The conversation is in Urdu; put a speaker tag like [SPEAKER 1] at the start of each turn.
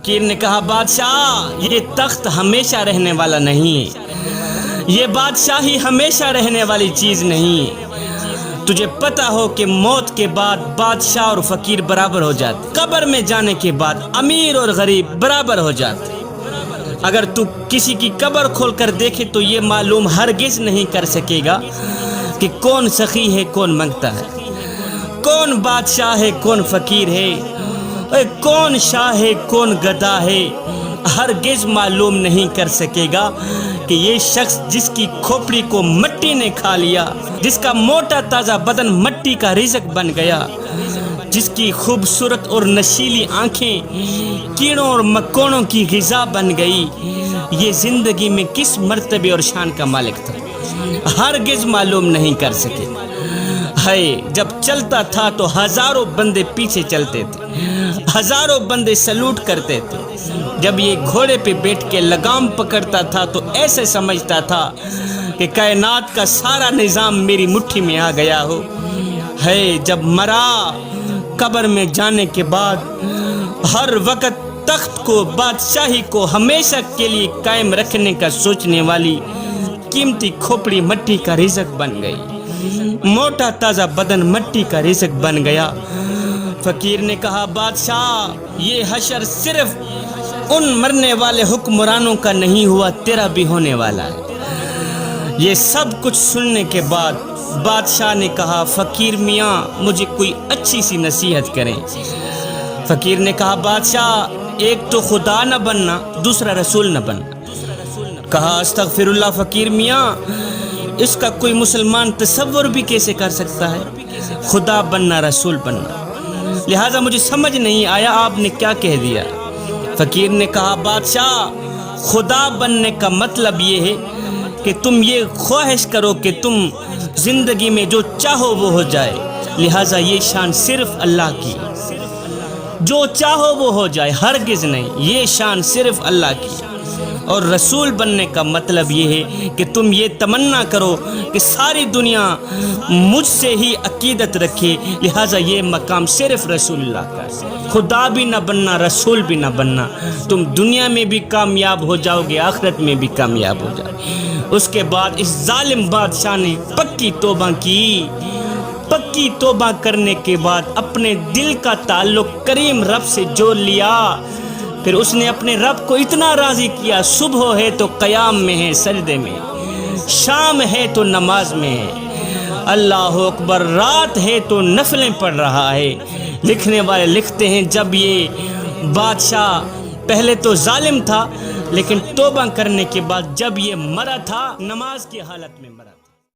[SPEAKER 1] فقیر نے کہا بادشاہ یہ تخت ہمیشہ رہنے والا نہیں ہے، یہ بادشاہی ہمیشہ رہنے والی چیز نہیں ہے۔ تجھے پتہ ہو کہ موت کے بعد بادشاہ اور فقیر برابر ہو جاتے، قبر میں جانے کے بعد امیر اور غریب برابر ہو جاتے۔ اگر تو کسی کی قبر کھول کر دیکھے تو یہ معلوم ہرگز نہیں کر سکے گا کہ کون سخی ہے کون منگتا ہے، کون بادشاہ ہے کون فقیر ہے، کون شاہ ہے کون گدا ہے۔ ہرگز معلوم نہیں کر سکے گا کہ یہ شخص جس کی کھوپڑی کو مٹی نے کھا لیا، جس کا موٹا تازہ بدن مٹی کا رزق بن گیا، جس کی خوبصورت اور نشیلی آنکھیں کیڑوں اور مکوڑوں کی غذا بن گئی، یہ زندگی میں کس مرتبے اور شان کا مالک تھا۔ ہرگز معلوم نہیں کر سکے۔ جب چلتا تھا تو ہزاروں بندے پیچھے چلتے تھے، ہزاروں بندے سلوٹ کرتے تھے۔ جب یہ گھوڑے پہ بیٹھ کے لگام پکڑتا تھا تو ایسے سمجھتا تھا کہ کائنات کا سارا نظام میری مٹھی میں آ گیا ہو۔ جب مرا، قبر میں جانے کے بعد ہر وقت تخت کو، بادشاہی کو ہمیشہ کے لیے قائم رکھنے کا سوچنے والی قیمتی کھوپڑی مٹی کا رزق بن گئی، موٹا تازہ بدن مٹی کا رزق بن گیا۔ فقیر نے کہا بادشاہ یہ حشر صرف ان مرنے والے حکمرانوں کا نہیں ہوا، تیرا بھی ہونے والا ہے۔ یہ سب کچھ سننے کے بعد بادشاہ نے کہا فقیر میاں مجھے کوئی اچھی سی نصیحت کریں۔ فقیر نے کہا بادشاہ ایک تو خدا نہ بننا، دوسرا رسول نہ بننا۔ کہا استغفر اللہ فقیر میاں، اس کا کوئی مسلمان تصور بھی کیسے کر سکتا ہے، خدا بننا رسول بننا؟ لہٰذا مجھے سمجھ نہیں آیا آپ نے کیا کہہ دیا۔ فقیر نے کہا بادشاہ خدا بننے کا مطلب یہ ہے کہ تم یہ خواہش کرو کہ تم زندگی میں جو چاہو وہ ہو جائے، لہٰذا یہ شان صرف اللہ کی، جو چاہو وہ ہو جائے، ہرگز نہیں، یہ شان صرف اللہ کی۔ اور رسول بننے کا مطلب یہ ہے کہ تم یہ تمنا کرو کہ ساری دنیا مجھ سے ہی عقیدت رکھے، لہٰذا یہ مقام صرف رسول اللہ کا ہے۔ خدا بھی نہ بننا، رسول بھی نہ بننا، تم دنیا میں بھی کامیاب ہو جاؤ گے، آخرت میں بھی کامیاب ہو جاؤ گے۔ اس کے بعد اس ظالم بادشاہ نے پکی توبہ کی۔ پکی توبہ کرنے کے بعد اپنے دل کا تعلق کریم رب سے جوڑ لیا۔ پھر اس نے اپنے رب کو اتنا راضی کیا، صبح ہے تو قیام میں ہے، سجدے میں، شام ہے تو نماز میں ہے، اللہ اکبر، رات ہے تو نفلیں پڑھ رہا ہے۔ لکھنے والے لکھتے ہیں جب یہ بادشاہ پہلے تو ظالم تھا، لیکن توبہ کرنے کے بعد جب یہ مرا تھا نماز کی حالت میں مرا۔